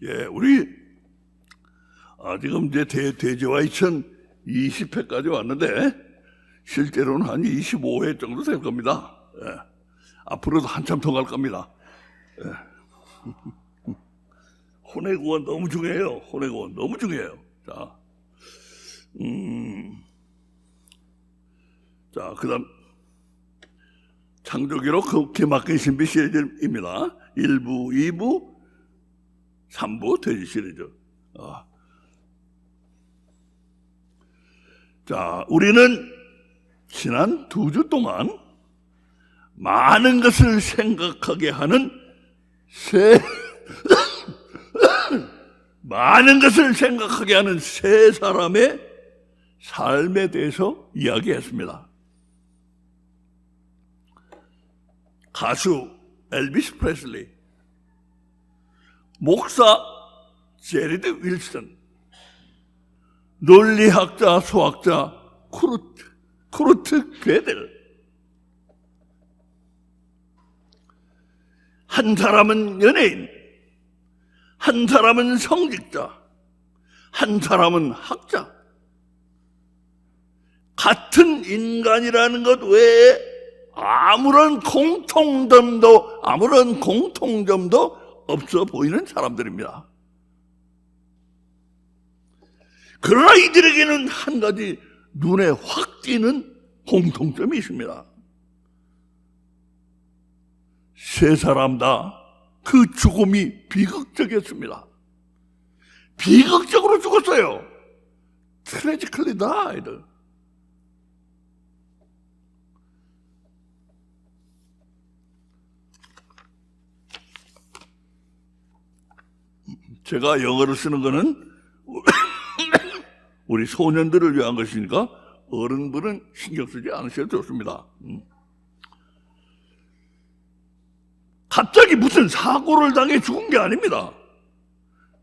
예, 우리 지금 이제 대지와 2020회까지 왔는데 실제로는 한 25회 정도 될 겁니다. 예, 앞으로도 한참 더 갈 겁니다. 예. 혼외구원 너무 중요해요. 혼외구원 너무 중요해요. 자, 그다음 창조기록 기막힌 신비 시리즈입니다. 1부, 2부, 3부 돼지 시리즈. 자, 우리는 지난 2주 동안 많은 것을 생각하게 하는 많은 것을 생각하게 하는 세 사람의 삶에 대해서 이야기했습니다. 가수 엘비스 프레슬리, 목사 제리드 윌슨, 논리학자 수학자 쿠르트 괴델. 한 사람은 연예인, 한 사람은 성직자, 한 사람은 학자. 같은 인간이라는 것 외에 아무런 공통점도 없어 보이는 사람들입니다. 그러나 이들에게는 한 가지 눈에 확 띄는 공통점이 있습니다. 세 사람 다 그 죽음이 비극적이었습니다. 비극적으로 죽었어요. Tragically died. 제가 영어를 쓰는 거는 우리 소년들을 위한 것이니까 어른들은 신경 쓰지 않으셔도 좋습니다. 갑자기 무슨 사고를 당해 죽은 게 아닙니다.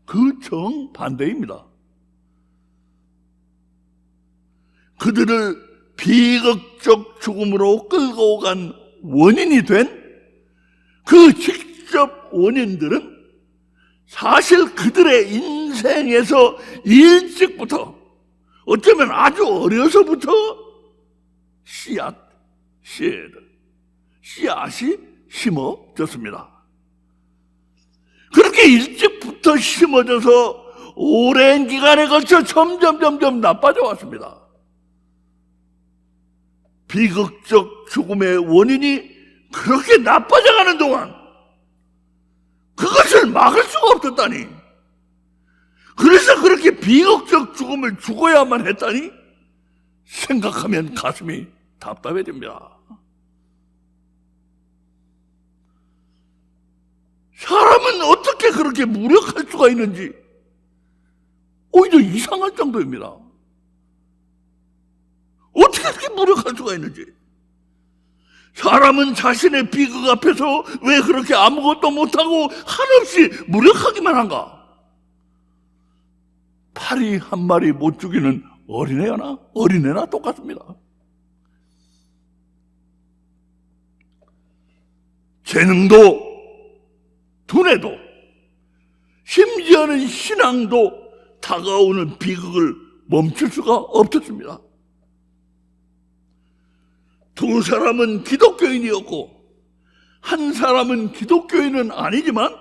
그 정반대입니다. 그들을 비극적 죽음으로 끌고 간 원인이 된 그 직접 원인들은 사실 그들의 인생에서 일찍부터, 어쩌면 아주 어려서부터 씨앗이 심어졌습니다. 그렇게 일찍부터 심어져서 오랜 기간에 걸쳐 점점 나빠져 왔습니다. 비극적 죽음의 원인이 그렇게 나빠져가는 동안 그것을 막을 수가 없었다니, 그래서 그렇게 비극적 죽음을 죽어야만 했다니 생각하면 가슴이 답답해집니다. 사람은 어떻게 그렇게 무력할 수가 있는지 오히려 이상할 정도입니다. 어떻게 그렇게 무력할 수가 있는지. 사람은 자신의 비극 앞에서 왜 그렇게 아무것도 못하고 한없이 무력하기만 한가? 파리 한 마리 못 죽이는 어린애나 똑같습니다. 재능도 두뇌도 심지어는 신앙도 다가오는 비극을 멈출 수가 없었습니다. 두 사람은 기독교인이었고 한 사람은 기독교인은 아니지만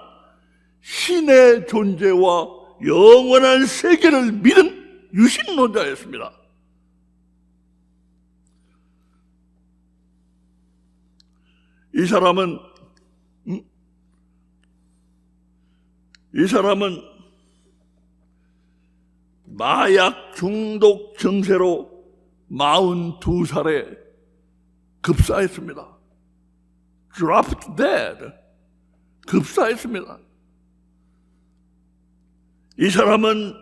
신의 존재와 영원한 세계를 믿은 유신론자였습니다. 이 사람은 마약 중독 증세로 42살에 급사했습니다. Dropped dead. 급사했습니다. 이 사람은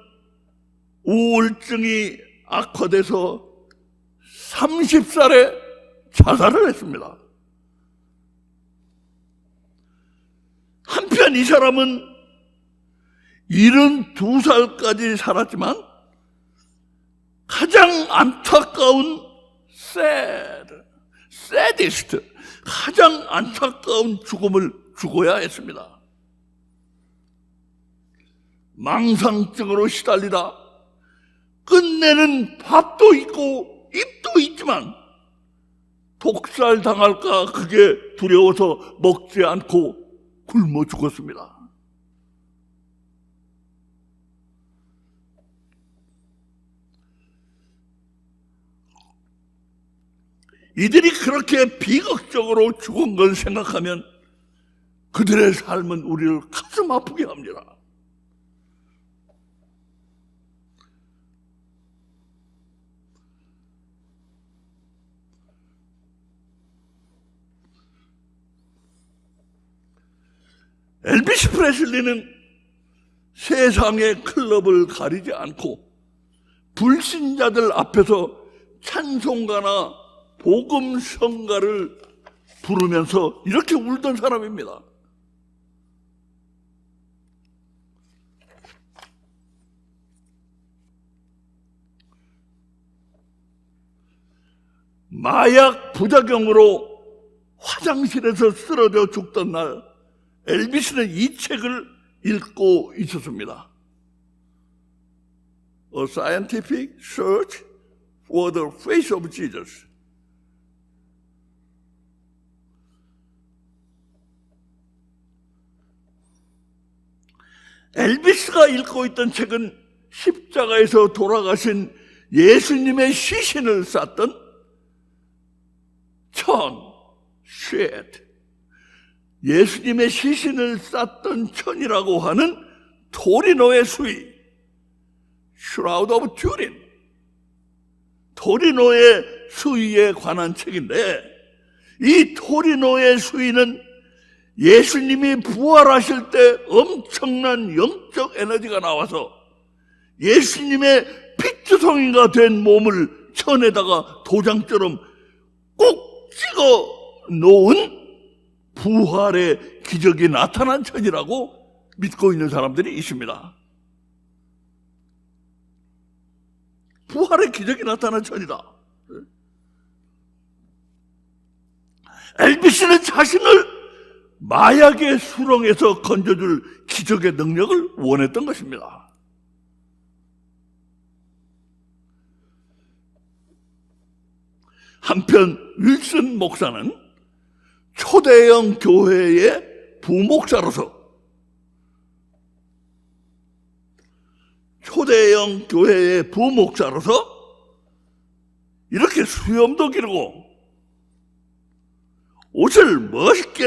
우울증이 악화돼서 30살에 자살을 했습니다. 한편 이 사람은 72살까지 살았지만 가장 안타까운 saddest, 가장 안타까운 죽음을 죽어야 했습니다. 망상증으로 시달리다 끝내는 밥도 있고 입도 있지만 독살 당할까 그게 두려워서 먹지 않고 굶어 죽었습니다. 이들이 그렇게 비극적으로 죽은 걸 생각하면 그들의 삶은 우리를 가슴 아프게 합니다. 엘비스 프레슬리는 세상의 클럽을 가리지 않고 불신자들 앞에서 찬송가나 복음 성가를 부르면서 이렇게 울던 사람입니다. 마약 부작용으로 화장실에서 쓰러져 죽던 날 엘비스는 이 책을 읽고 있었습니다. A Scientific Search for the Face of Jesus. 엘비스가 읽고 있던 책은 십자가에서 돌아가신 예수님의 시신을 쌌던 예수님의 시신을 쌌던 천이라고 하는 토리노의 수위, Shroud of Turin, 토리노의 수위에 관한 책인데, 이 토리노의 수위는 예수님이 부활하실 때 엄청난 영적 에너지가 나와서 예수님의 피투성이가 된 몸을 천에다가 도장처럼 꼭 찍어 놓은 부활의 기적이 나타난 천이라고 믿고 있는 사람들이 있습니다. 부활의 기적이 나타난 천이다. 엘비스는 자신을 마약의 수렁에서 건져줄 기적의 능력을 원했던 것입니다. 한편 윌슨 목사는 초대형 교회의 부목사로서 이렇게 수염도 기르고 옷을 멋있게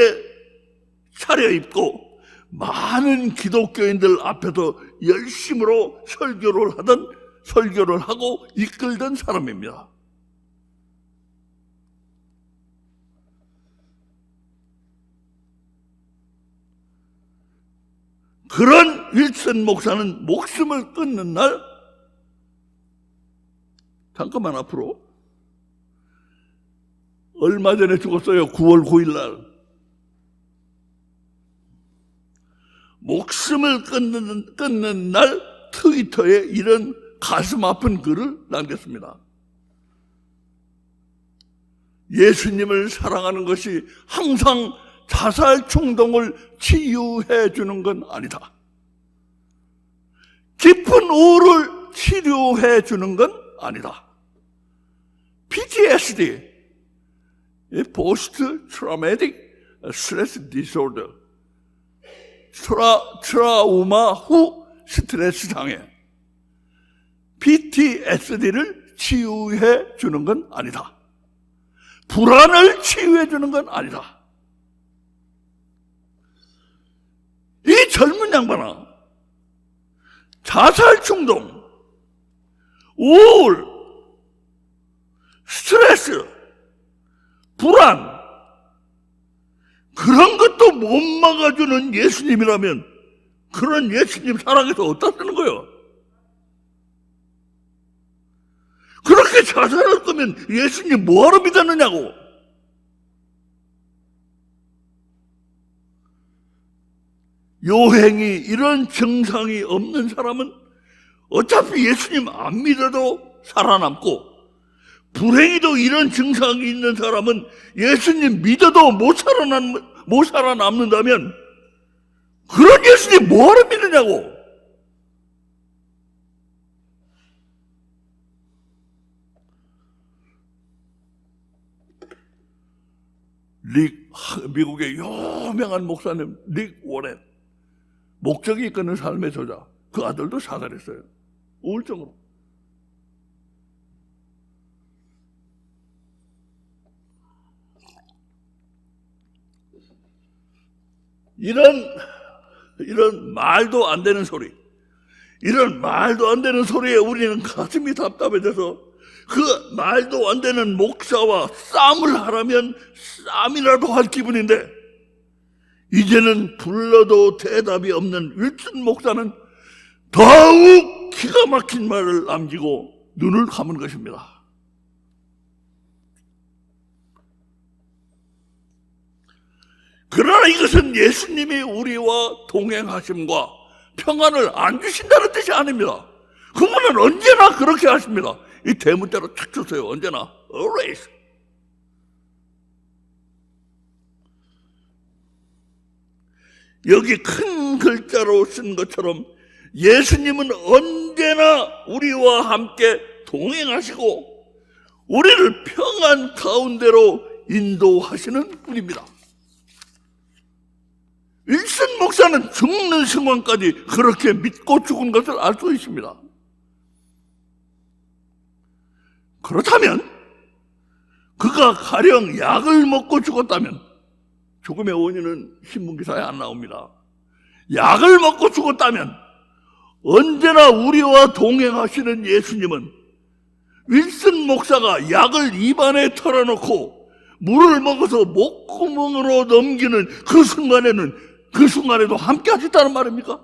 차려입고 많은 기독교인들 앞에서 열심으로 설교를 하고 이끌던 사람입니다. 그런 윌슨 목사는 목숨을 끊는 날, 잠깐만 앞으로, 얼마 전에 죽었어요. 9월 9일 날. 목숨을 끊는 날 트위터에 이런 가슴 아픈 글을 남겼습니다. 예수님을 사랑하는 것이 항상 자살 충동을 치유해 주는 건 아니다. 깊은 우울을 치료해 주는 건 아니다. PTSD, Post Traumatic Stress Disorder, 트라우마 후 스트레스 장애, PTSD를 치유해 주는 건 아니다. 불안을 치유해 주는 건 아니다. 이 젊은 양반아, 자살 충동, 우울, 스트레스, 불안, 그런 것도 못 막아주는 예수님이라면 그런 예수님 사랑해서 어디다 쓰는 거예요? 그렇게 자살할 거면 예수님 뭐하러 믿었느냐고. 요행이 이런 증상이 없는 사람은 어차피 예수님 안 믿어도 살아남고, 불행히도 이런 증상이 있는 사람은 예수님 믿어도 못 살아남는다면 그런 예수님 뭐하러 믿느냐고. 미국의 유명한 목사님 릭 워렌, 목적이 이끄는 삶의 저자, 그 아들도 사살했어요. 우울증으로. 이런 말도 안 되는 소리, 이런 말도 안 되는 소리에 우리는 가슴이 답답해져서 그 말도 안 되는 목사와 싸움을 하라면 싸움이라도 할 기분인데, 이제는 불러도 대답이 없는 윌슨 목사는 더욱 기가 막힌 말을 남기고 눈을 감은 것입니다. 그러나 이것은 예수님이 우리와 동행하심과 평안을 안 주신다는 뜻이 아닙니다. 그분은 언제나 그렇게 하십니다. 이 대문자로 탁 쳤어요. 언제나. always. 여기 큰 글자로 쓴 것처럼 예수님은 언제나 우리와 함께 동행하시고 우리를 평안 가운데로 인도하시는 분입니다. 윌슨 목사는 죽는 순간까지 그렇게 믿고 죽은 것을 알 수 있습니다. 그렇다면 그가 가령 약을 먹고 죽었다면, 죽음의 원인은 신문기사에 안 나옵니다. 약을 먹고 죽었다면 언제나 우리와 동행하시는 예수님은 윌슨 목사가 약을 입안에 털어놓고 물을 먹어서 목구멍으로 넘기는 그 순간에도 함께 하셨다는 말입니까?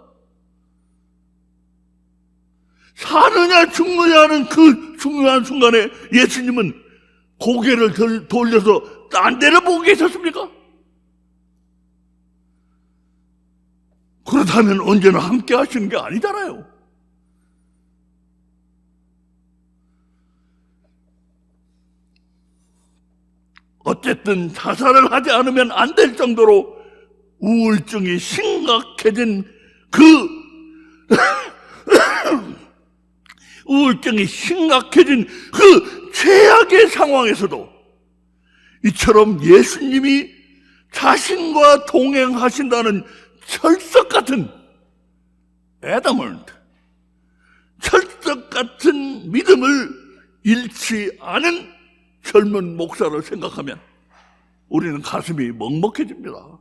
사느냐 죽느냐 하는 그 중요한 순간에 예수님은 고개를 돌려서 딴 데를 보고 계셨습니까? 그렇다면 언제나 함께 하시는 게 아니잖아요. 어쨌든 자살을 하지 않으면 안 될 정도로 우울증이 심각해진 그 최악의 상황에서도 이처럼 예수님이 자신과 동행하신다는 철석 같은 철석 같은 믿음을 잃지 않은 젊은 목사를 생각하면 우리는 가슴이 먹먹해집니다.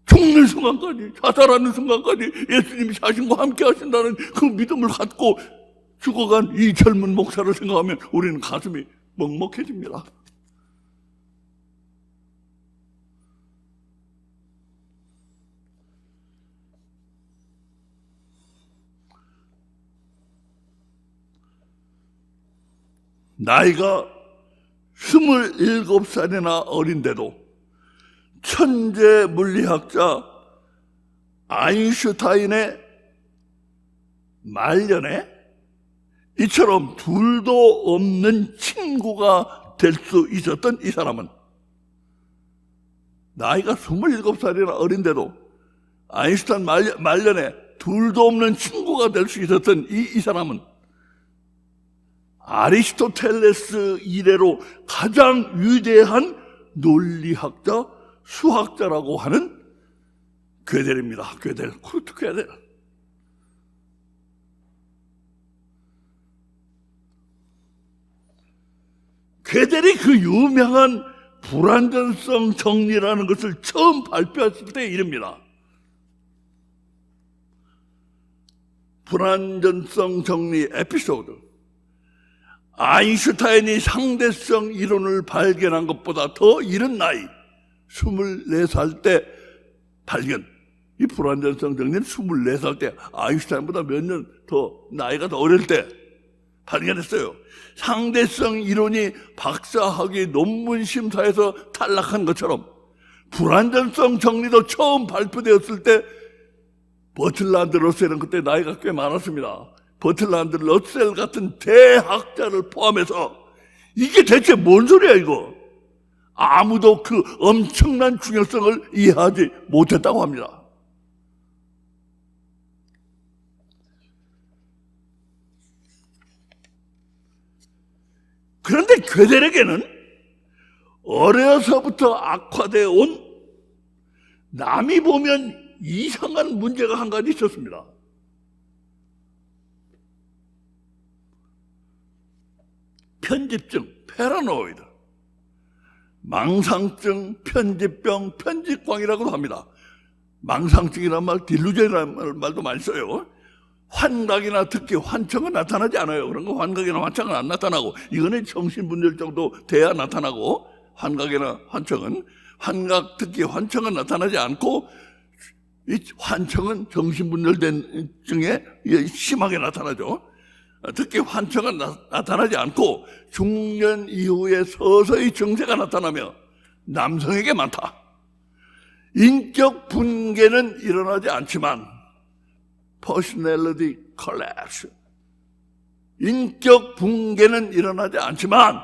죽는 순간까지, 자살하는 순간까지 예수님이 자신과 함께 하신다는 그 믿음을 갖고 죽어간 이 젊은 목사를 생각하면 우리는 가슴이 먹먹해집니다. 나이가 27살이나 어린데도 천재 물리학자 아인슈타인의 말년에 이처럼 둘도 없는 친구가 될 수 있었던 이 사람은, 나이가 27살이나 어린데도 아인슈타인 말년에 둘도 없는 친구가 될 수 있었던 이 사람은 아리스토텔레스 이래로 가장 위대한 논리학자, 수학자라고 하는 괴델입니다. 쿠르트 괴델. 괴델이 그 유명한 불완전성 정리라는 것을 처음 발표했을 때 이릅니다. 불완전성 정리 에피소드. 아인슈타인이 상대성 이론을 발견한 것보다 더 이른 나이, 24살 때 발견. 이 불완전성 정리는 24살 때, 아인슈타인보다 몇 년 더 나이가 더 어릴 때 발견했어요. 상대성 이론이 박사학위 논문 심사에서 탈락한 것처럼 불완전성 정리도 처음 발표되었을 때 버틀란드 러셀은 그때 나이가 꽤 많았습니다. 버틀란드 러셀 같은 대학자를 포함해서 이게 대체 뭔 소리야 이거? 아무도 그 엄청난 중요성을 이해하지 못했다고 합니다. 그런데 괴델에게는 어려서부터 악화되어 온 남이 보면 이상한 문제가 한 가지 있었습니다. 편집증, 패러노이드, 망상증, 편집병, 편집광이라고도 합니다. 망상증이란 말, 딜루전이라는 말도 많이 써요. 환각이나 특히 환청은 나타나지 않아요. 그런 거 환각이나 환청은 안 나타나고, 이거는 정신분열 정도 돼야 나타나고, 환각이나 환청은, 환각, 특히 환청은 나타나지 않고, 이 환청은 정신분열된 증에 심하게 나타나죠. 특히 환청은 나타나지 않고 중년 이후에 서서히 증세가 나타나며 남성에게 많다. 인격 붕괴는 일어나지 않지만 personality collapse, 인격 붕괴는 일어나지 않지만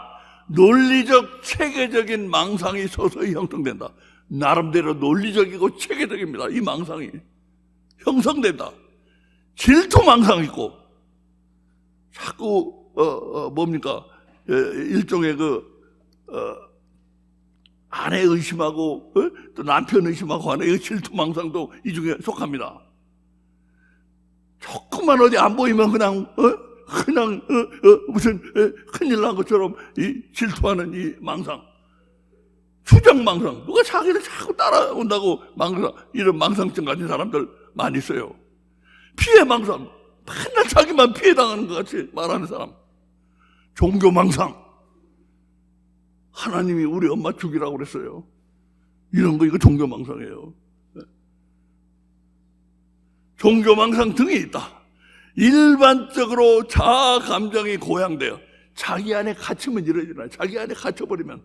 논리적 체계적인 망상이 서서히 형성된다. 나름대로 논리적이고 체계적입니다. 이 망상이 형성된다. 질투 망상이 있고 자꾸 뭡니까, 일종의 아내 의심하고 또 남편 의심하고 하는 이 질투 망상도 이 중에 속합니다. 조금만 어디 안 보이면 그냥 무슨 큰일 난 것처럼 이 질투하는 이 망상, 추정 망상, 누가 자기를 자꾸 따라온다고 이런 망상증 가진 사람들 많이 있어요. 피해 망상, 맨날 자기만 피해당하는 것 같이 말하는 사람. 종교 망상, 하나님이 우리 엄마 죽이라고 그랬어요. 이런 거, 이거 종교 망상이에요. 종교 망상 등이 있다. 일반적으로 자아 감정이 고양되어 자기 안에 갇히면 이러잖아요. 자기 안에 갇혀버리면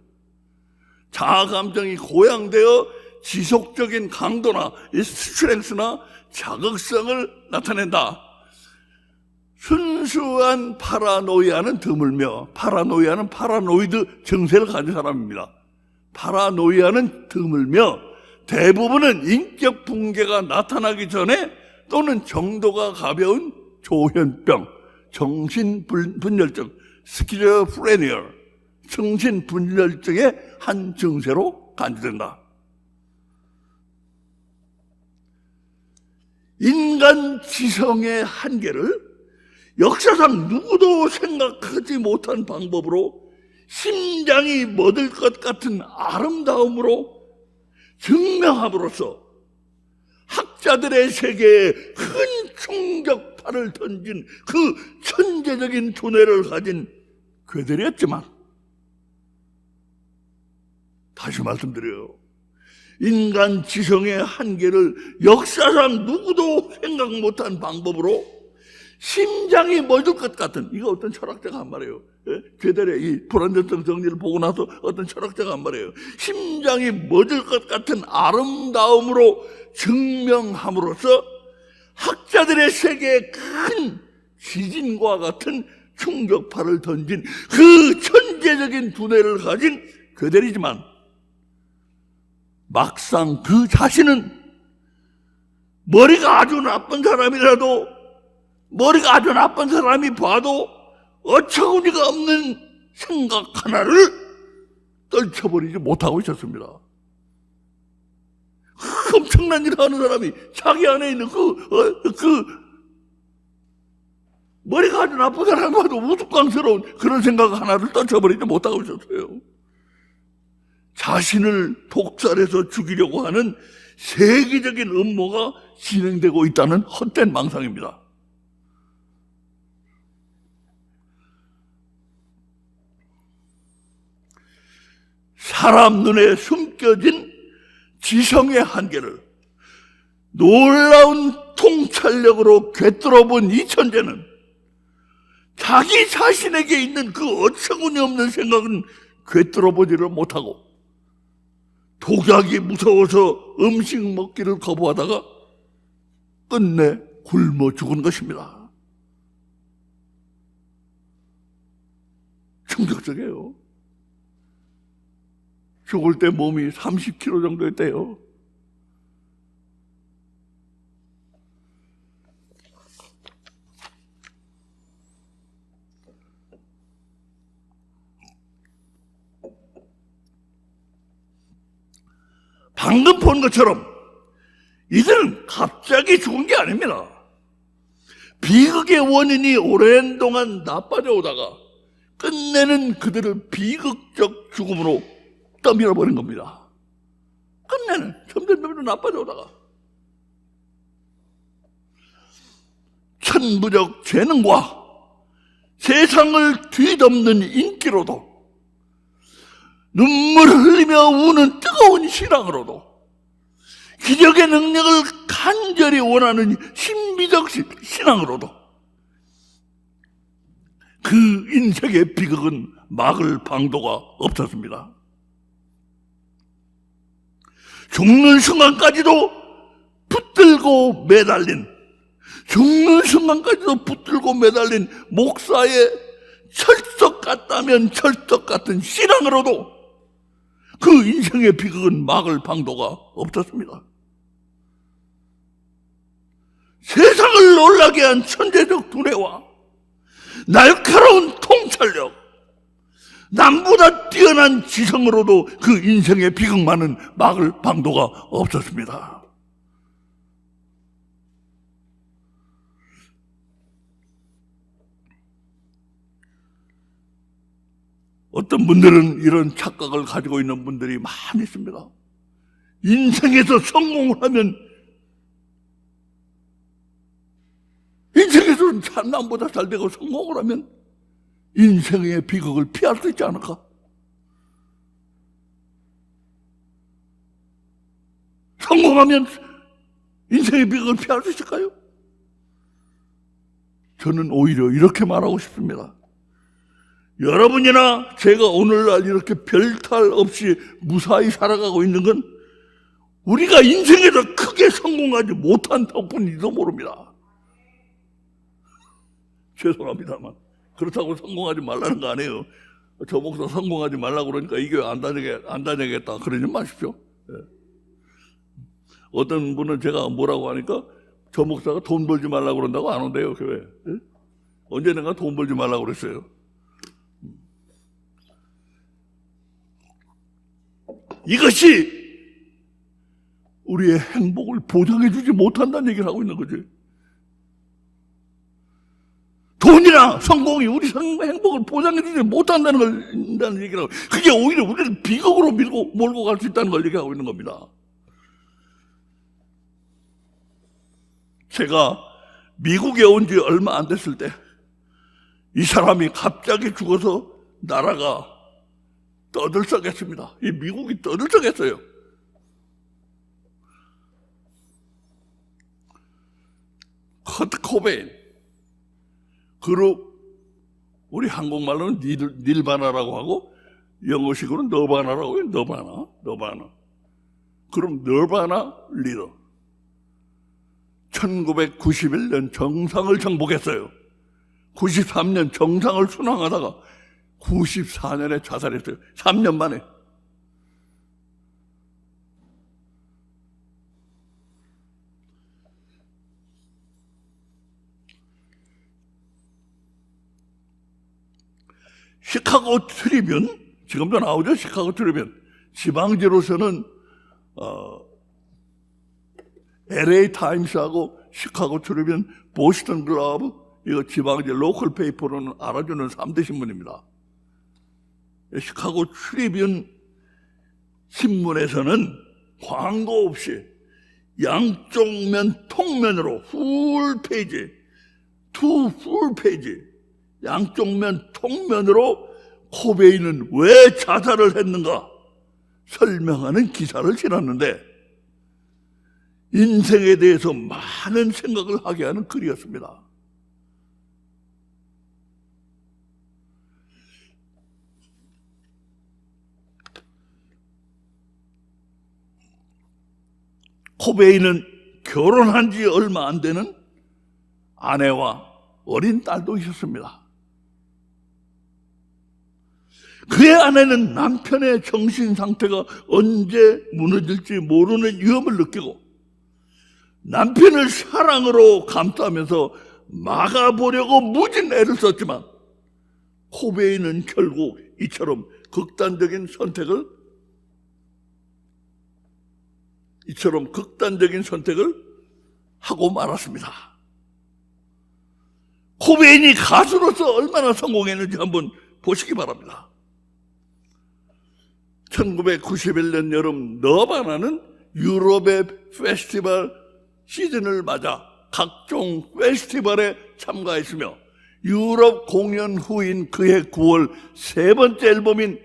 자아 감정이 고양되어 지속적인 강도나 스트렝스나 자극성을 나타낸다. 순수한 파라노이아는 드물며, 파라노이아는 파라노이드 증세를 가진 사람입니다. 파라노이아는 드물며 대부분은 인격 붕괴가 나타나기 전에 또는 정도가 가벼운 조현병, 정신분열증, 스키조프레니아, 정신분열증의 한 증세로 간주된다. 인간 지성의 한계를 역사상 누구도 생각하지 못한 방법으로 심장이 멎을 것 같은 아름다움으로 증명함으로써 학자들의 세계에 큰 충격파를 던진 그 천재적인 두뇌를 가진 괴델이었지만, 다시 말씀드려요, 인간 지성의 한계를 역사상 누구도 생각 못한 방법으로 심장이 멎을 것 같은, 이거 어떤 철학자가 한 말이에요. 괴델의 이 불완전성 정리를 보고 나서 어떤 철학자가 한 말이에요. 심장이 멎을 것 같은 아름다움으로 증명함으로써 학자들의 세계에 큰 지진과 같은 충격파를 던진 그 천재적인 두뇌를 가진 괴델이지만, 막상 그 자신은 머리가 아주 나쁜 사람이라도, 머리가 아주 나쁜 사람이 봐도 어처구니가 없는 생각 하나를 떨쳐버리지 못하고 있었습니다. 엄청난 일을 하는 사람이 자기 안에 있는 머리가 아주 나쁜 사람이 봐도 우스꽝스러운 그런 생각 하나를 떨쳐버리지 못하고 있었어요. 자신을 독살해서 죽이려고 하는 세계적인 음모가 진행되고 있다는 헛된 망상입니다. 사람 눈에 숨겨진 지성의 한계를 놀라운 통찰력으로 꿰뚫어본 이 천재는 자기 자신에게 있는 그 어처구니 없는 생각은 꿰뚫어보지를 못하고 독약이 무서워서 음식 먹기를 거부하다가 끝내 굶어 죽은 것입니다. 충격적이에요. 죽을 때 몸이 30kg 정도였대요. 방금 본 것처럼 이들은 갑자기 죽은 게 아닙니다. 비극의 원인이 오랜 동안 나빠져 오다가 끝내는 그들을 비극적 죽음으로 떠밀어 버린 겁니다. 끝내는 점점 나빠져 오다가 천부적 재능과 세상을 뒤덮는 인기로도 눈물을 흘리며 우는 뜨거운 신앙으로도 기적의 능력을 간절히 원하는 신비적 신앙으로도 그 인생의 비극은 막을 방도가 없었습니다. 죽는 순간까지도 붙들고 매달린 목사의 철석 같다면 철석 같은 신앙으로도 그 인생의 비극은 막을 방도가 없었습니다. 세상을 놀라게 한 천재적 두뇌와 날카로운 통찰력, 남보다 뛰어난 지성으로도 그 인생의 비극만은 막을 방도가 없었습니다. 어떤 분들은 이런 착각을 가지고 있는 분들이 많이 있습니다. 인생에서 성공을 하면 인생에서는 남보다 잘 되고 성공을 하면 인생의 비극을 피할 수 있지 않을까? 성공하면 인생의 비극을 피할 수 있을까요? 저는 오히려 이렇게 말하고 싶습니다. 여러분이나 제가 오늘날 이렇게 별탈 없이 무사히 살아가고 있는 건 우리가 인생에서 크게 성공하지 못한 덕분인지도 모릅니다. 죄송합니다만 그렇다고 성공하지 말라는 거 아니에요. 저 목사 성공하지 말라고 그러니까 이 교회 안 다니겠다 그러지 마십시오. 어떤 분은 제가 뭐라고 하니까 저 목사가 돈 벌지 말라고 그런다고 안 온대요 교회. 언제 내가 돈 벌지 말라고 그랬어요. 이것이 우리의 행복을 보장해 주지 못한다는 얘기를 하고 있는 거지. 돈이나 성공이 우리 행복을 보장해 주지 못한다는 얘기를 하고, 그게 오히려 우리를 비극으로 몰고 갈 수 있다는 걸 얘기하고 있는 겁니다. 제가 미국에 온 지 얼마 안 됐을 때 이 사람이 갑자기 죽어서 나라가 떠들썩했습니다. 이 미국이 떠들썩했어요. 커트 코베인, 그룹, 우리 한국말로는 닐바나라고 하고 영어식으로는 너바나라고 해요. 너바나. 그럼 너바나 리더 1991년 정상을 정복했어요. 93년 정상을 순항하다가 94년에 자살했어요. 3년 만에. 시카고 트리뷴, 지금도 나오죠. 시카고 트리뷴. 지방지로서는 LA 타임스하고 시카고 트리뷴, 보스턴 글로브, 이거 지방지 로컬 페이퍼로는 알아주는 3대 신문입니다. 시카고 트리뷴 신문에서는 광고 없이 양쪽 면 통면으로 풀 페이지, 양쪽 면 통면으로 코베인은 왜 자살을 했는가 설명하는 기사를 실었는데 인생에 대해서 많은 생각을 하게 하는 글이었습니다. 코베인은 결혼한 지 얼마 안 되는 아내와 어린 딸도 있었습니다. 그의 아내는 남편의 정신 상태가 언제 무너질지 모르는 위험을 느끼고 남편을 사랑으로 감싸면서 막아보려고 무진 애를 썼지만 코베인은 결국 이처럼 극단적인 선택을 이처럼 극단적인 선택을 하고 말았습니다. 코베인이 가수로서 얼마나 성공했는지 한번 보시기 바랍니다. 1991년 여름 너바나는 유럽의 페스티벌 시즌을 맞아 각종 페스티벌에 참가했으며 유럽 공연 후인 그해 9월 세 번째 앨범인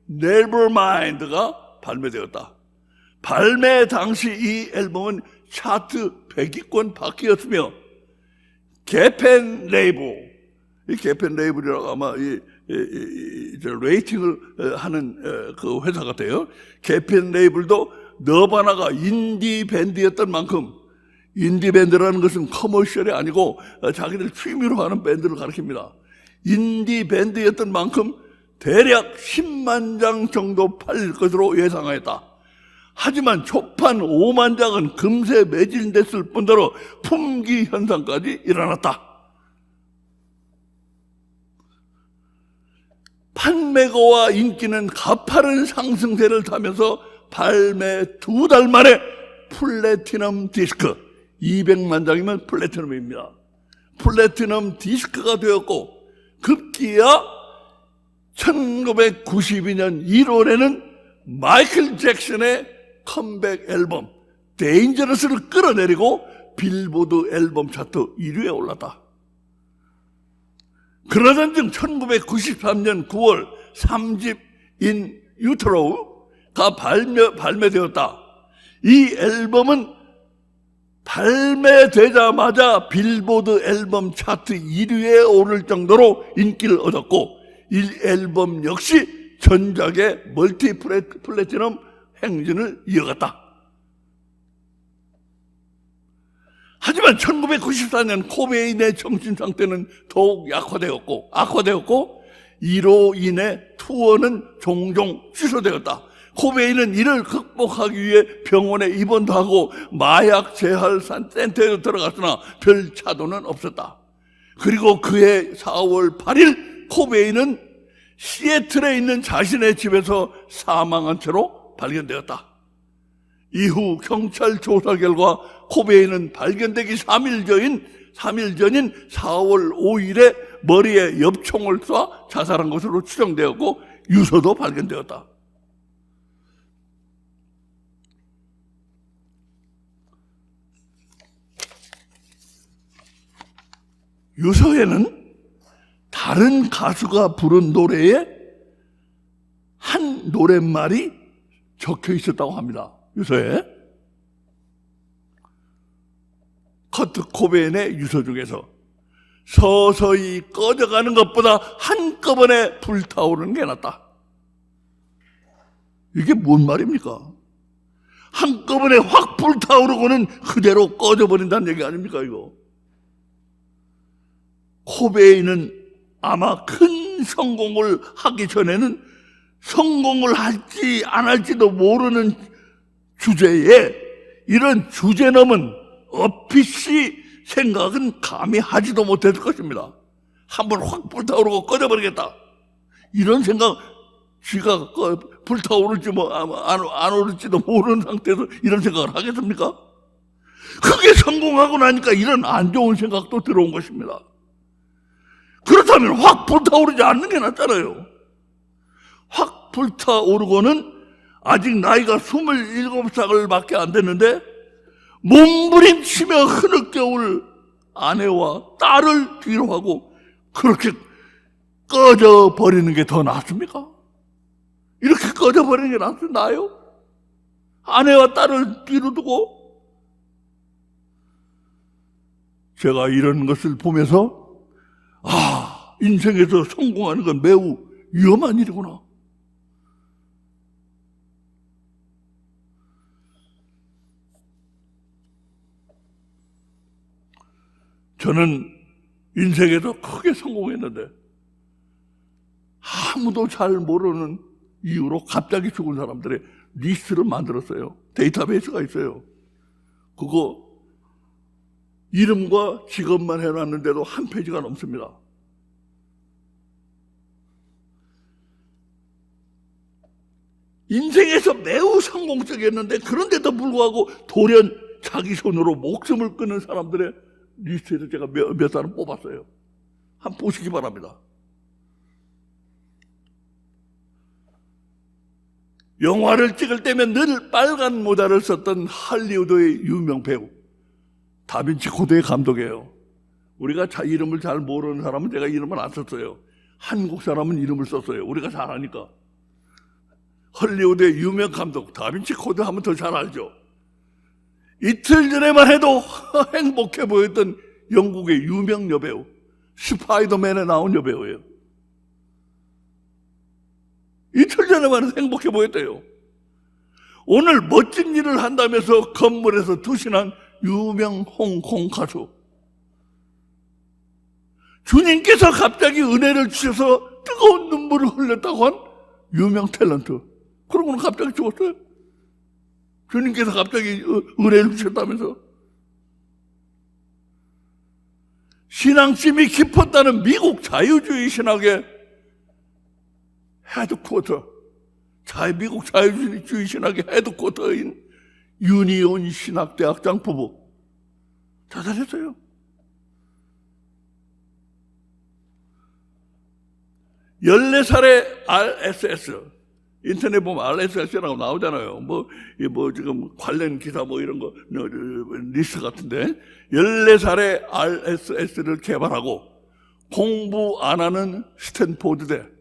Nevermind가 발매되었다. 발매 당시 이 앨범은 차트 100위권 밖이었으며 개펜 레이블, 이 개펜 레이블이라고 아마 레이팅을 하는 그 회사 같아요. 개펜 레이블도 너바나가 인디 밴드였던 만큼, 인디 밴드라는 것은 커머셜이 아니고 자기들 취미로 하는 밴드를 가리킵니다. 인디 밴드였던 만큼 대략 10만 장 정도 팔릴 것으로 예상하였다. 하지만 초판 5만 장은 금세 매진됐을 뿐더러 품귀 현상까지 일어났다. 판매고와 인기는 가파른 상승세를 타면서 발매 2달 만에 플래티넘 디스크, 200만 장이면 플래티넘입니다. 플래티넘 디스크가 되었고 급기야 1992년 1월에는 마이클 잭슨의 컴백 앨범 데인저러스를 끌어내리고 빌보드 앨범 차트 1위에 올랐다. 그러던 중 1993년 9월 3집 인 유트로가 발매되었다. 이 앨범은 발매되자마자 빌보드 앨범 차트 1위에 오를 정도로 인기를 얻었고 이 앨범 역시 전작의 멀티 플래티넘 행진을 이어갔다. 하지만 1994년 코베인의 정신 상태는 더욱 악화되었고 이로 인해 투어는 종종 취소되었다. 코베인은 이를 극복하기 위해 병원에 입원도 하고 마약 재활 센터에 들어갔으나 별 차도는 없었다. 그리고 그해 4월 8일 코베인은 시애틀에 있는 자신의 집에서 사망한 채로 발견되었다. 이후 경찰 조사 결과 코베인은 발견되기 3일 전인 4월 5일에 머리에 엽총을 쏴 자살한 것으로 추정되었고 유서도 발견되었다. 유서에는 다른 가수가 부른 노래에 한 노랫말이 적혀 있었다고 합니다. 유서에. 커트 코베인의 유서 중에서 서서히 꺼져가는 것보다 한꺼번에 불타오르는 게 낫다. 이게 뭔 말입니까? 한꺼번에 확 불타오르고는 그대로 꺼져버린다는 얘기 아닙니까, 이거? 코베인은 아마 큰 성공을 하기 전에는 성공을 할지 안 할지도 모르는 주제에 이런 주제넘은 어피시 생각은 감히 하지도 못했을 것입니다. 한번 확 불타오르고 꺼져버리겠다. 이런 생각, 쥐가 불타오를지 안 오를지도 모르는 상태에서 이런 생각을 하겠습니까? 그게 성공하고 나니까 이런 안 좋은 생각도 들어온 것입니다. 그렇다면 확 불타오르지 않는 게 낫잖아요. 확 불타오르고는 아직 나이가 27살밖에 안 됐는데 몸부림치며 흐느껴올 아내와 딸을 뒤로 하고 그렇게 꺼져버리는 게 더 낫습니까? 이렇게 꺼져버리는 게 나아요? 아내와 딸을 뒤로 두고? 제가 이런 것을 보면서 인생에서 성공하는 건 매우 위험한 일이구나. 저는 인생에서 크게 성공했는데 아무도 잘 모르는 이유로 갑자기 죽은 사람들의 리스트를 만들었어요. 데이터베이스가 있어요. 그거 이름과 직업만 해놨는데도 한 페이지가 넘습니다. 인생에서 매우 성공적이었는데 그런데도 불구하고 돌연 자기 손으로 목숨을 끊는 사람들의 리스트에서 제가 몇 사람 뽑았어요. 한번 보시기 바랍니다. 영화를 찍을 때면 늘 빨간 모자를 썼던 할리우드의 유명 배우 다빈치 코드의 감독이에요. 우리가 이름을 잘 모르는 사람은 제가 이름을 안 썼어요. 한국 사람은 이름을 썼어요. 우리가 잘 아니까. 할리우드의 유명 감독 다빈치 코드 하면 더 잘 알죠. 이틀 전에만 해도 행복해 보였던 영국의 유명 여배우, 스파이더맨에 나온 여배우예요. 이틀 전에만 해도 행복해 보였대요. 오늘 멋진 일을 한다면서 건물에서 투신한 유명 홍콩 가수. 주님께서 갑자기 은혜를 주셔서 뜨거운 눈물을 흘렸다고 한 유명 탤런트. 그러고는 갑자기 죽었어요. 주님께서 갑자기 은혜를 주셨다면서. 신앙심이 깊었다는 미국 자유주의 신학의 헤드쿼터, 미국 자유주의 신학의 헤드쿼터인 유니온 신학대학장 부부 자살했어요. (14살의) RSS, 인터넷 보면 RSS라고 나오잖아요. 지금 관련 기사 이런 거 리스트 같은데 14살의 RSS를 개발하고 공부 안 하는 스탠포드대를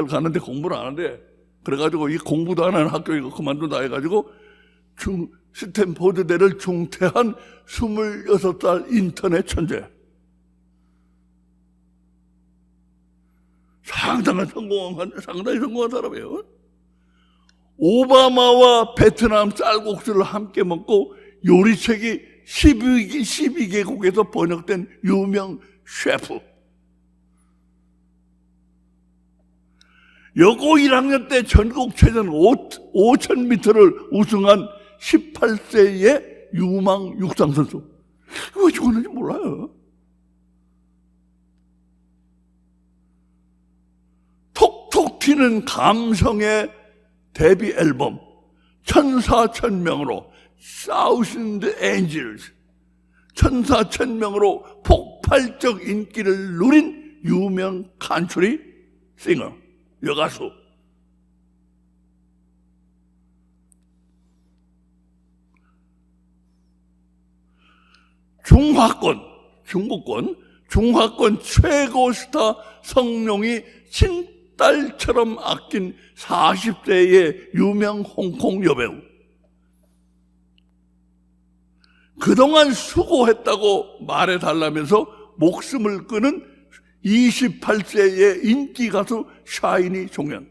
갔는데 공부를 안 하는데, 그래가지고 이 공부도 안 하는 학교 이거 그만둔다 해가지고 스탠포드대를 중퇴한 26살 인터넷 천재. 상당히 성공한 사람이에요. 오바마와 베트남 쌀국수를 함께 먹고 요리책이 12개국에서 번역된 유명 셰프. 여고 1학년 때 전국체전 5,000m를 우승한 18세의 유망 육상선수. 왜 죽었는지 몰라요. 톡톡 튀는 감성의 데뷔 앨범 천사천명으로 Thousand Angels, 천사천명으로 폭발적 인기를 누린 유명 칸트리 싱어, 여가수. 중화권 최고 스타 성룡이 친딸처럼 아낀 40대의 유명 홍콩 여배우. 그동안 수고했다고 말해달라면서 목숨을 끊은 28세의 인기 가수 샤이니 종현.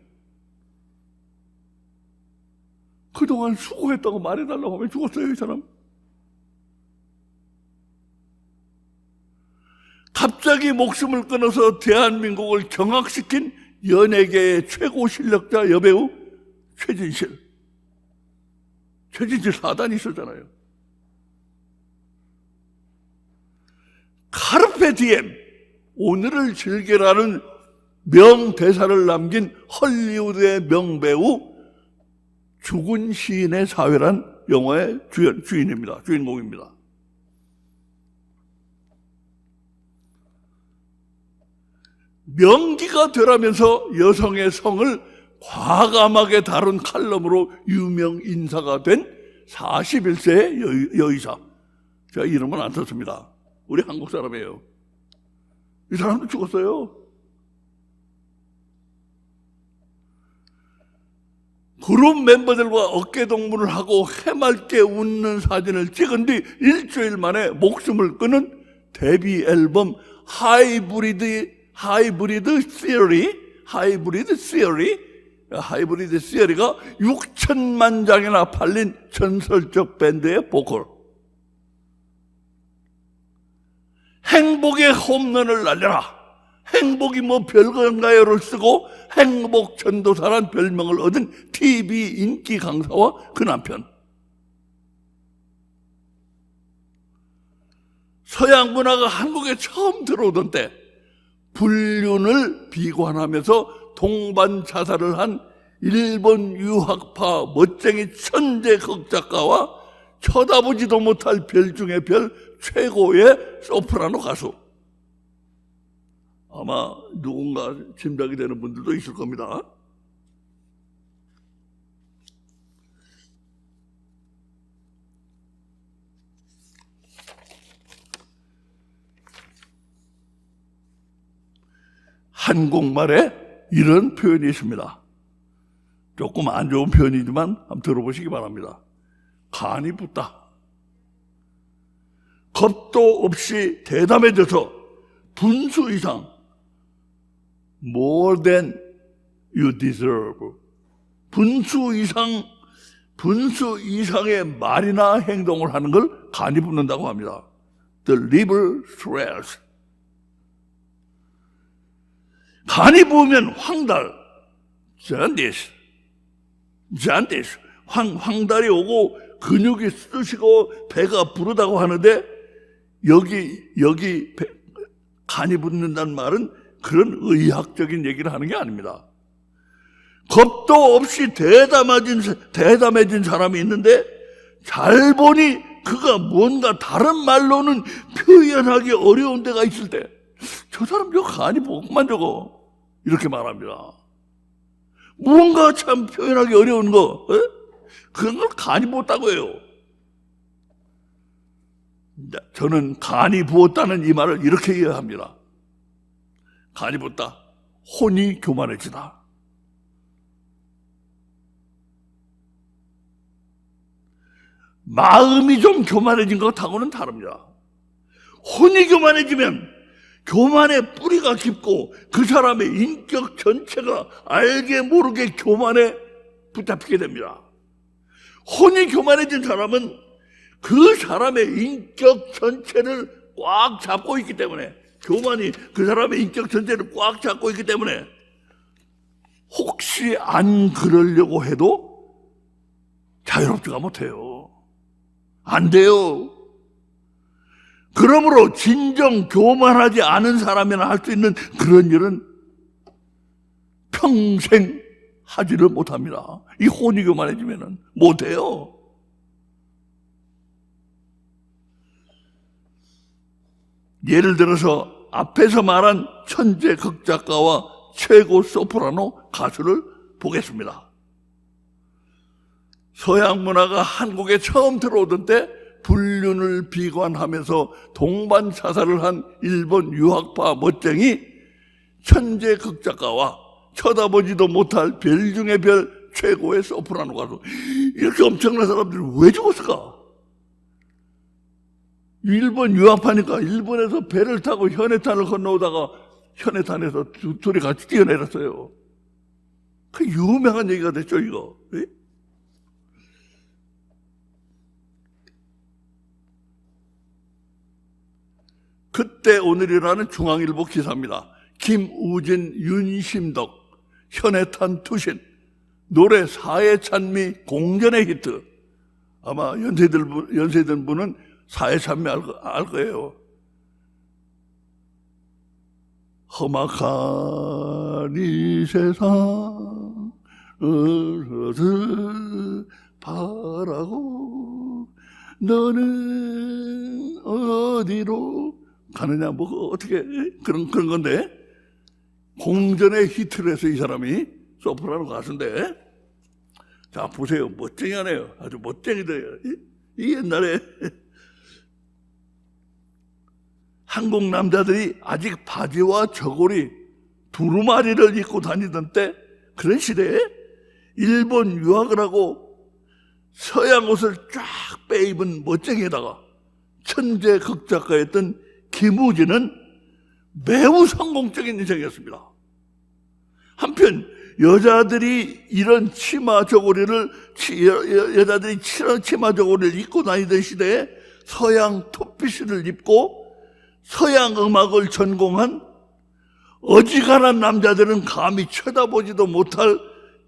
그동안 수고했다고 말해달라고 하면 죽었어요, 이 사람. 갑자기 목숨을 끊어서 대한민국을 경악시킨 연예계의 최고 실력자 여배우 최진실. 최진실 사단이 있었잖아요. 카르페 디엠, 오늘을 즐기라는 명대사를 남긴 헐리우드의 명배우 죽은 시인의 사회란 영화의 주인공입니다. 명기가 되라면서 여성의 성을 과감하게 다룬 칼럼으로 유명 인사가 된 41세의 여의사. 제가 이름은 안 썼습니다. 우리 한국 사람이에요. 이 사람도 죽었어요. 그룹 멤버들과 어깨동무를 하고 해맑게 웃는 사진을 찍은 뒤 일주일 만에 목숨을 끊은 데뷔 앨범 하이브리드 시어리가 6천만 장이나 팔린 전설적 밴드의 보컬. 행복의 홈런을 날려라. 행복이 별건가요를 쓰고 행복 전도사란 별명을 얻은 TV 인기 강사와 그 남편. 서양 문화가 한국에 처음 들어오던 때 불륜을 비관하면서 동반 자살을 한 일본 유학파 멋쟁이 천재 극작가와 쳐다보지도 못할 별 중에 별 최고의 소프라노 가수. 아마 누군가 짐작이 되는 분들도 있을 겁니다. 한국말에 이런 표현이 있습니다. 조금 안 좋은 표현이지만 한번 들어보시기 바랍니다. 간이 붙다. 겁도 없이 대담해져서 분수 이상 more than you deserve. 분수 이상의 말이나 행동을 하는 걸 간이 붙는다고 합니다. The liver swells. 간이 부으면 황달. 잔디스. 황달이 오고 근육이 쑤시고 배가 부르다고 하는데 여기 간이 붙는다는 말은 그런 의학적인 얘기를 하는 게 아닙니다. 겁도 없이 대담해진 사람이 있는데 잘 보니 그가 뭔가 다른 말로는 표현하기 어려운 데가 있을 때 저 사람 저 간이 보고만 저거 이렇게 말합니다. 뭔가 참 표현하기 어려운 거 그런 걸 간이 부었다고 해요. 저는 간이 부었다는 이 말을 이렇게 이해합니다. 간이 부었다. 혼이 교만해지다. 마음이 좀 교만해진 것하고는 다릅니다. 혼이 교만해지면 교만의 뿌리가 깊고 그 사람의 인격 전체가 알게 모르게 교만에 붙잡히게 됩니다. 혼이 교만해진 사람은 그 사람의 인격 전체를 꽉 잡고 있기 때문에, 교만이 그 사람의 인격 전체를 꽉 잡고 있기 때문에 혹시 안 그러려고 해도 자유롭지가 못해요. 안 돼요. 그러므로 진정 교만하지 않은 사람이나 할 수 있는 그런 일은 평생 하지를 못합니다. 이 혼이 교만해지면 못해요. 예를 들어서 앞에서 말한 천재 극작가와 최고 소프라노 가수를 보겠습니다. 서양 문화가 한국에 처음 들어오던 때 불륜을 비관하면서 동반 자살을 한 일본 유학파 멋쟁이 천재 극작가와 쳐다보지도 못할 별 중에 별 최고의 소프라노 가수. 이렇게 엄청난 사람들이 왜 죽었을까? 일본 유학파니까 일본에서 배를 타고 현해탄을 건너오다가 현해탄에서 둘이 같이 뛰어내렸어요. 그 유명한 얘기가 됐죠, 이거. 그때 오늘이라는 중앙일보 기사입니다. 김우진, 윤심덕, 현해탄 투신, 노래 사해찬미 공전의 히트. 아마 연세된 분은 사해찬미 알 거예요. 험악한 이 세상을 바라고 너는 어디로 가느냐, 뭐 어떻게 그런 건데, 공전의 히트를 해서 이 사람이 소프라노 가수인데, 자 보세요, 멋쟁이하네요. 아주 멋쟁이들. 이 옛날에 한국 남자들이 아직 바지와 저고리 두루마리를 입고 다니던 때, 그런 시대에 일본 유학을 하고 서양 옷을 쫙 빼입은 멋쟁이에다가 천재 극작가였던 김우진은 매우 성공적인 인생이었습니다. 한편 여자들이 이런 치마 저고리를 입고 다니던 시대에 서양 투피스를 입고 서양 음악을 전공한 어지간한 남자들은 감히 쳐다보지도 못할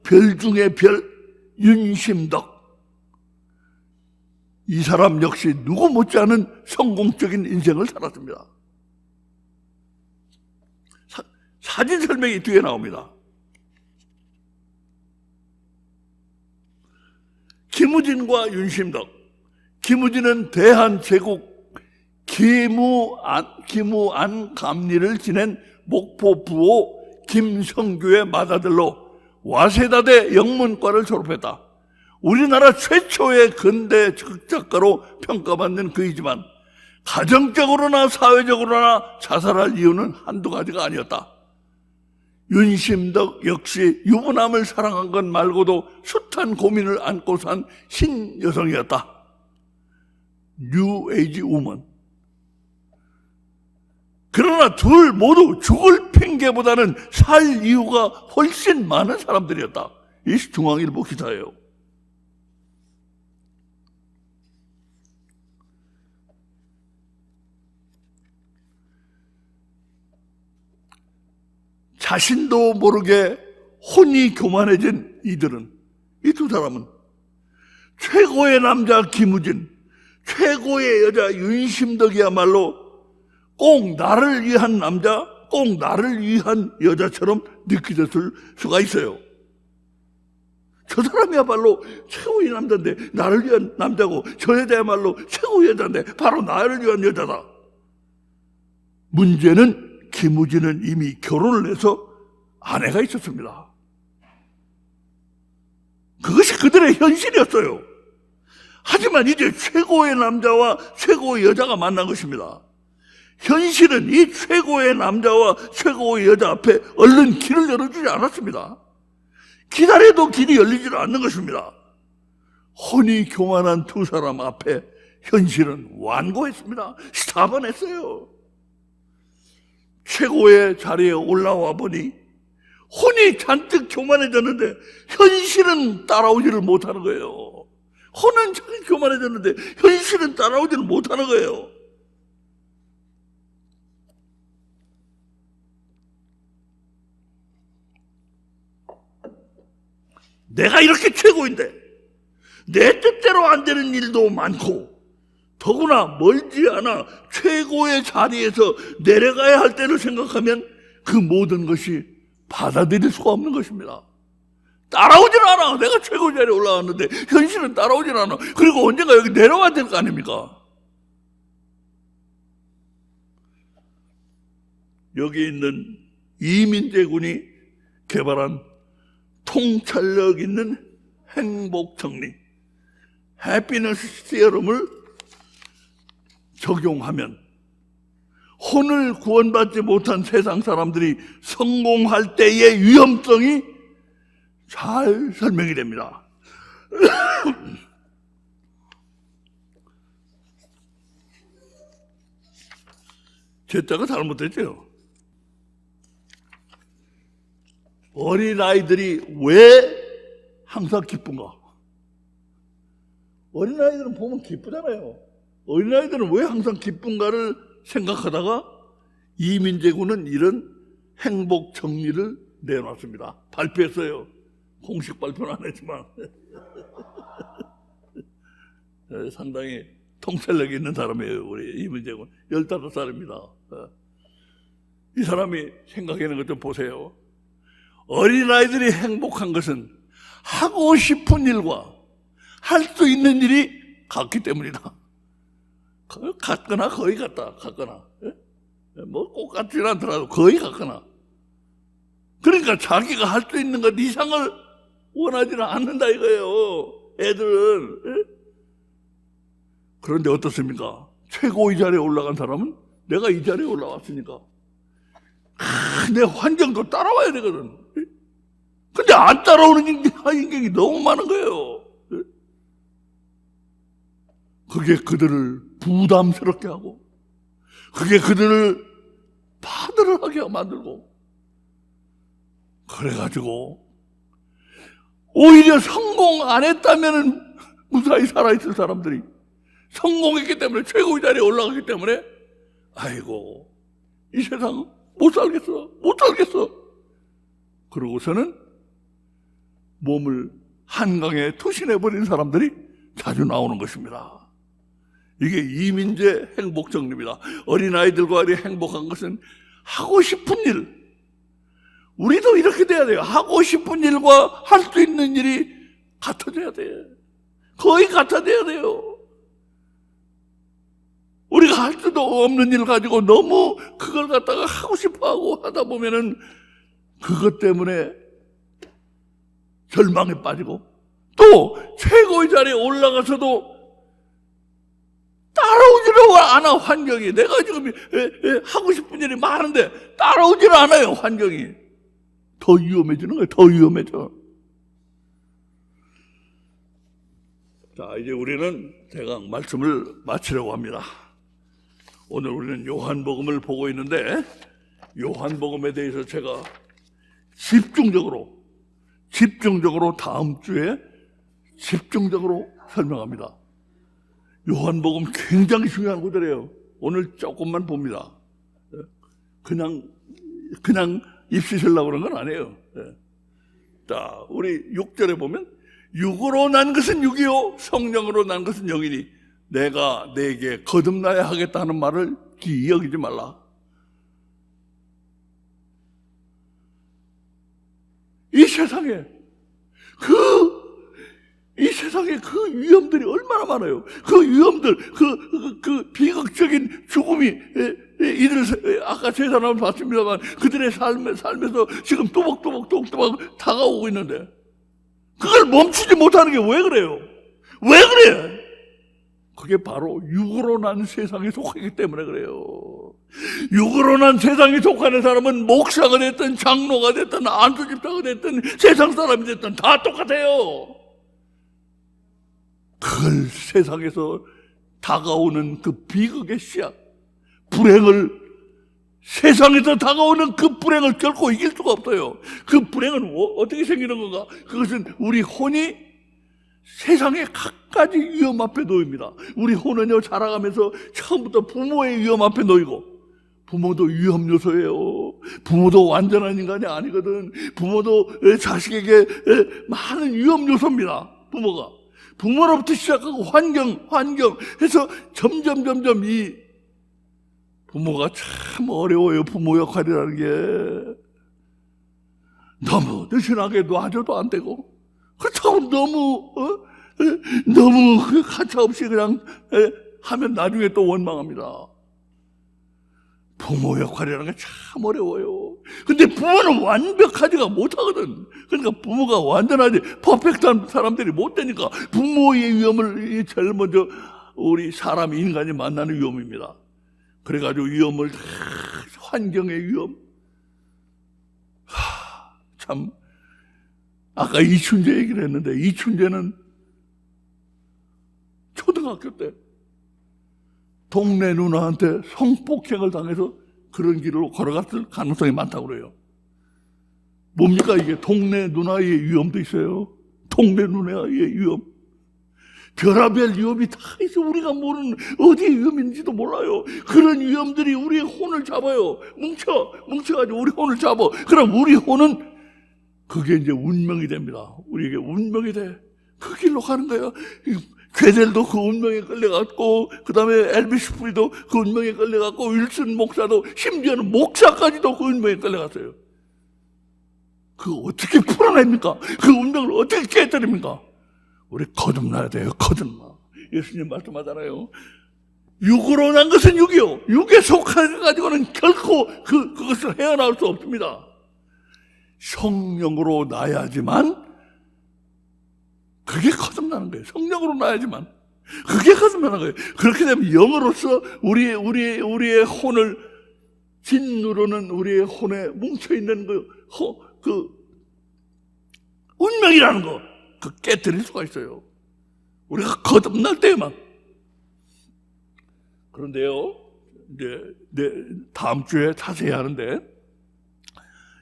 별 중에 별 윤심덕. 이 사람 역시 누구 못지않은 성공적인 인생을 살았습니다. 사진 설명이 뒤에 나옵니다. 김우진과 윤심덕. 김우진은 대한제국 기무안 감리를 지낸 목포 부호 김성규의 맏아들로 와세다대 영문과를 졸업했다. 우리나라 최초의 근대 극작가로 평가받는 그이지만 가정적으로나 사회적으로나 자살할 이유는 한두 가지가 아니었다. 윤심덕 역시 유부남을 사랑한 것 말고도 숱한 고민을 안고 산 신여성이었다. 뉴에이지 우먼. 그러나 둘 모두 죽을 핑계보다는 살 이유가 훨씬 많은 사람들이었다. 이 중앙일보 기사예요. 자신도 모르게 혼이 교만해진 이들은, 이 두 사람은 최고의 남자 김우진, 최고의 여자 윤심덕이야말로 꼭 나를 위한 남자, 꼭 나를 위한 여자처럼 느껴졌을 수가 있어요. 저 사람이야말로 최고의 남자인데, 나를 위한 남자고, 저 여자야말로 최고의 여자인데 바로 나를 위한 여자다. 문제는 김우진은 이미 결혼을 해서 아내가 있었습니다. 그것이 그들의 현실이었어요. 하지만 이제 최고의 남자와 최고의 여자가 만난 것입니다. 현실은 이 최고의 남자와 최고의 여자 앞에 얼른 길을 열어주지 않았습니다. 기다려도 길이 열리지 않는 것입니다. 혼이 교만한 두 사람 앞에 현실은 완고했습니다. 스타번했어요. 최고의 자리에 올라와 보니 혼이 잔뜩 교만해졌는데 현실은 따라오지를 못하는 거예요. 혼은 잔뜩 교만해졌는데 현실은 따라오지를 못하는 거예요. 내가 이렇게 최고인데 내 뜻대로 안 되는 일도 많고, 더구나 멀지 않아 최고의 자리에서 내려가야 할 때를 생각하면 그 모든 것이 받아들일 수가 없는 것입니다. 따라오질 않아. 내가 최고 자리에 올라왔는데 현실은 따라오질 않아. 그리고 언젠가 여기 내려와야 될 거 아닙니까? 여기 있는 이민재 군이 개발한 통찰력 있는 행복정리, 해피니스 시러움을 적용하면 혼을 구원받지 못한 세상 사람들이 성공할 때의 위험성이 잘 설명이 됩니다. 제자가 잘못됐죠. 어린아이들이 왜 항상 기쁜가? 어린아이들은 보면 기쁘잖아요. 어린아이들은 왜 항상 기쁜가를 생각하다가 이민재 군은 이런 행복 정리를 내놨습니다. 발표했어요. 공식 발표는 안 했지만 상당히 통찰력이 있는 사람이에요. 우리 이민재 군 15살입니다. 이 사람이 생각하는 것 좀 보세요. 어린아이들이 행복한 것은 하고 싶은 일과 할 수 있는 일이 같기 때문이다. 같거나 거의 같다. 같거나. 뭐 꼭 같지는 않더라도 거의 같거나. 그러니까 자기가 할 수 있는 것 이상을 원하지는 않는다 이거예요. 애들은. 그런데 어떻습니까? 최고의 자리에 올라간 사람은 내가 이 자리에 올라왔으니까 내 환경도 따라와야 되거든. 근데 안 따라오는 인격이 너무 많은 거예요. 그게 그들을 부담스럽게 하고, 그게 그들을 파들을 하게 만들고, 그래가지고 오히려 성공 안 했다면 무사히 살아있을 사람들이 성공했기 때문에, 최고의 자리에 올라가기 때문에 아이고 이 세상 못 살겠어 그러고서는 몸을 한강에 투신해버린 사람들이 자주 나오는 것입니다. 이게 이민재 행복정리입니다. 어린아이들과 행복한 것은 하고 싶은 일, 우리도 이렇게 돼야 돼요. 하고 싶은 일과 할 수 있는 일이 같아져야 돼. 거의 같아져야 돼요. 우리가 할 수도 없는 일 가지고 너무 그걸 갖다가 하고 싶어하고 하다 보면은 그것 때문에 절망에 빠지고, 또 최고의 자리에 올라가서도 따라오지를 않아. 환경이, 내가 지금 하고 싶은 일이 많은데 따라오지를 않아요. 환경이 더 위험해지는 거예요. 더 위험해져. 자, 이제 우리는 대강 말씀을 마치려고 합니다. 오늘 우리는 요한복음을 보고 있는데, 요한복음에 대해서 제가 집중적으로 다음 주에 집중적으로 설명합니다. 요한복음 굉장히 중요한 구절이에요. 오늘 조금만 봅니다. 그냥 입시시려고 그런 건 아니에요. 자, 우리 6절에 보면, 육으로 난 것은 육이요 성령으로 난 것은 영이니 내가 네게 거듭나야 하겠다는 말을 기이 여기지 말라. 이 세상에 그 위험들이 얼마나 많아요. 그 위험들, 그 비극적인 죽음이 이들 아까 세 사람을 봤습니다만 그들의 삶에서 지금 또박또박 다가오고 있는데, 그걸 멈추지 못하는 게 왜 그래요? 왜 그래? 그게 바로 육으로 난 세상에 속하기 때문에 그래요. 육으로 난 세상에 속하는 사람은 목사가 됐든 장로가 됐든 안수집사가 됐든 세상 사람이 됐든 다 똑같아요. 그걸 세상에서 다가오는 그 비극의 씨앗, 불행을, 세상에서 다가오는 그 불행을 결코 이길 수가 없어요. 그 불행은 어떻게 생기는 건가? 그것은 우리 혼이 세상의 갖가지 위험 앞에 놓입니다. 우리 혼은요, 자라가면서 처음부터 부모의 위험 앞에 놓이고, 부모도 위험 요소예요. 부모도 완전한 인간이 아니거든. 부모도 자식에게 많은 위험 요소입니다. 부모로부터 시작하고 환경 해서 점점 이 부모가 참 어려워요. 부모 역할이라는 게 너무 느슨하게 놔줘도 안 되고, 그렇다고 너무 가차없이 그냥 하면 나중에 또 원망합니다. 부모 역할이라는 게 참 어려워요. 근데 부모는 완벽하지가 못하거든. 그러니까 부모가 완전하지 퍼펙트한 사람들이 못 되니까 부모의 위험을 제일 먼저 우리 사람 인간이 만나는 위험입니다. 그래가지고 위험을 환경의 위험, 참 아까 이춘재 얘기를 했는데, 이춘재는 초등학교 때 동네 누나한테 성폭행을 당해서 그런 길로 걸어갔을 가능성이 많다고 그래요. 뭡니까 이게? 동네 누나의 위험도 있어요. 동네 누나의 위험, 별의별 위험이 다 있어. 우리가 모르는 어디에 위험인지도 몰라요. 그런 위험들이 우리의 혼을 잡아요. 뭉쳐가지고 우리 혼을 잡아. 그럼 우리 혼은 그게 이제 운명이 됩니다. 우리에게 운명이 돼. 그 길로 가는 거예요. 괴델도 그 운명에 끌려갔고, 그 다음에 엘비스 프리도 그 운명에 끌려갔고, 윌슨 목사도, 심지어는 목사까지도 그 운명에 끌려갔어요. 그거 어떻게 풀어냅니까? 그 운명을 어떻게 깨뜨립니까? 우리 거듭나야 돼요. 거듭나. 예수님 말씀하잖아요. 육으로 난 것은 육이요, 육에 속해가지고는 결코 그것을 헤어나올 수 없습니다. 성령으로 나야지만 그게 거듭나는 거예요. 성령으로 나야지만 그게 거듭나는 거예요. 그렇게 되면 영으로서 우리의 혼을 짓누르는, 우리의 혼에 뭉쳐있는 그 운명이라는 거, 그 깨뜨릴 수가 있어요. 우리가 거듭날 때에만. 그런데요, 이제 다음 주에 자세히 하는데,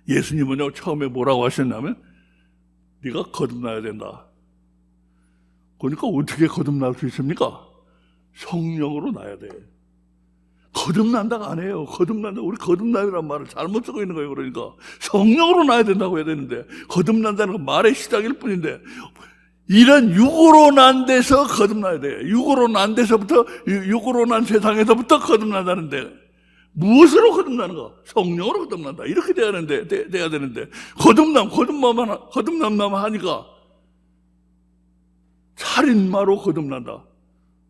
예수님은요 처음에 뭐라고 하셨냐면, 네가 거듭나야 된다. 그러니까 어떻게 거듭날 수 있습니까? 성령으로 나야 돼. 거듭난다가 아니에요. 우리 거듭나라는 말을 잘못 쓰고 있는 거예요. 그러니까 성령으로 나야 된다고 해야 되는데, 거듭난다는 건 말의 시작일 뿐인데, 이런 육으로 난 데서 거듭나야 돼. 육으로 난 데서부터, 육으로 난 세상에서부터 거듭난다는데, 무엇으로 거듭나는가? 성령으로 거듭난다. 이렇게 돼야 되는데, 거듭남만 하니까 살인마로 거듭난다.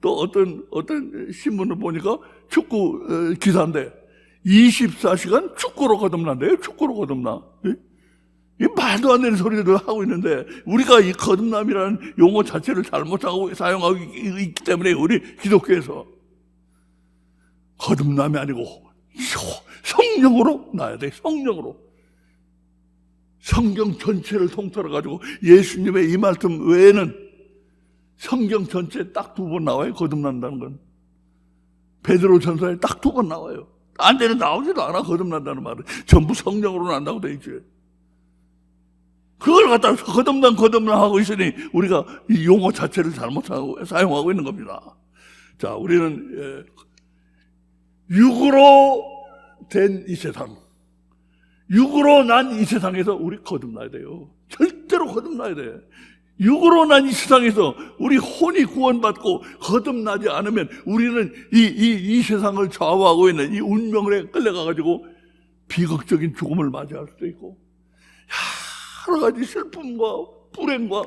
또 어떤 신문을 보니까 축구 기사인데 24시간 축구로 거듭난대요. 축구로 거듭나. 이 말도 안 되는 소리를 하고 있는데 우리가 이 거듭남이라는 용어 자체를 잘못 사용하고 있기 때문에 우리 기독교에서 거듭남이 아니고 성령으로 나야 돼. 성령으로. 성경 전체를 통틀어 가지고 예수님의 이 말씀 외에는 성경 전체에 딱 2번 나와요. 거듭난다는 건. 베드로 전서에 딱 2번 나와요. 딴 데는 나오지도 않아. 거듭난다는 말은. 전부 성령으로 난다고 돼 있지. 그걸 갖다 거듭난 하고 있으니 우리가 이 용어 자체를 잘못 사용하고 있는 겁니다. 자, 우리는 육으로 된 이 세상, 육으로 난 이 세상에서 우리 거듭나야 돼요. 절대로 거듭나야 돼. 육으로 난 이 세상에서 우리 혼이 구원받고 거듭나지 않으면 우리는 이 세상을 좌우하고 있는 이 운명에 끌려가가지고 비극적인 죽음을 맞이할 수도 있고, 여러 가지 슬픔과 불행과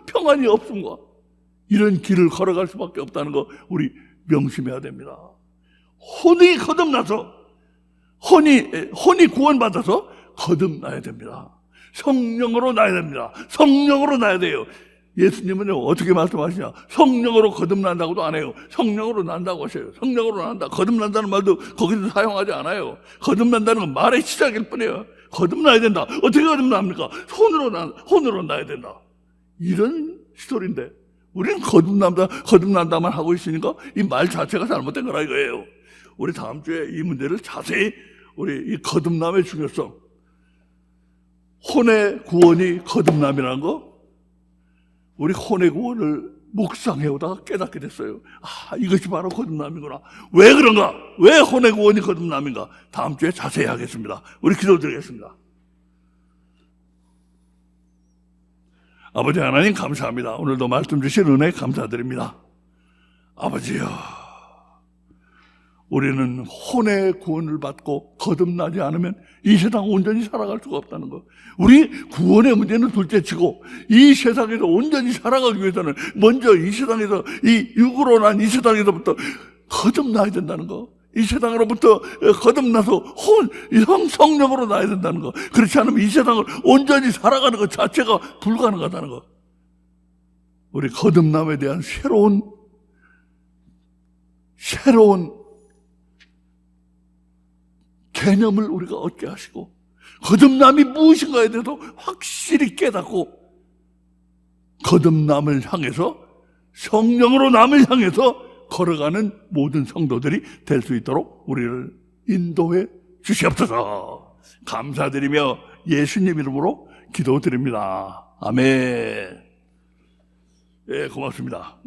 평안이 없음과 이런 길을 걸어갈 수밖에 없다는 거 우리 명심해야 됩니다. 혼이 거듭나서 혼이 구원받아서 거듭나야 됩니다. 성령으로 나야 됩니다. 성령으로 나야 돼요. 예수님은 어떻게 말씀하시냐? 성령으로 거듭난다고도 안 해요. 성령으로 난다고 하셔요. 성령으로 난다. 거듭난다는 말도 거기서 사용하지 않아요. 거듭난다는 건 말의 시작일 뿐이에요. 거듭나야 된다. 어떻게 거듭납니까? 혼으로 나야 된다. 이런 스토리인데 우리는 거듭난다만 하고 있으니까 이 말 자체가 잘못된 거라 이거예요. 우리 다음 주에 이 문제를 자세히 우리 이 거듭남의 중요성, 혼의 구원이 거듭남이라는 거, 우리 혼의 구원을 묵상해오다가 깨닫게 됐어요. 이것이 바로 거듭남이구나. 왜 그런가? 왜 혼의 구원이 거듭남인가? 다음 주에 자세히 하겠습니다. 우리 기도드리겠습니다. 아버지 하나님 감사합니다. 오늘도 말씀 주신 은혜 감사드립니다. 아버지요, 우리는 혼의 구원을 받고 거듭나지 않으면 이 세상 온전히 살아갈 수가 없다는 거. 우리 구원의 문제는 둘째치고 이 세상에서 온전히 살아가기 위해서는 먼저 이 세상에서 이 육으로 난 이 세상에서부터 거듭나야 된다는 거. 이 세상으로부터 거듭나서 성령으로 나야 된다는 거. 그렇지 않으면 이 세상을 온전히 살아가는 것 자체가 불가능하다는 거. 우리 거듭남에 대한 새로운 개념을 우리가 얻게 하시고 거듭남이 무엇인가에 대해서 확실히 깨닫고 거듭남을 향해서 성령으로 남을 향해서 걸어가는 모든 성도들이 될 수 있도록 우리를 인도해 주시옵소서. 감사드리며 예수님 이름으로 기도드립니다. 아멘. 예, 고맙습니다.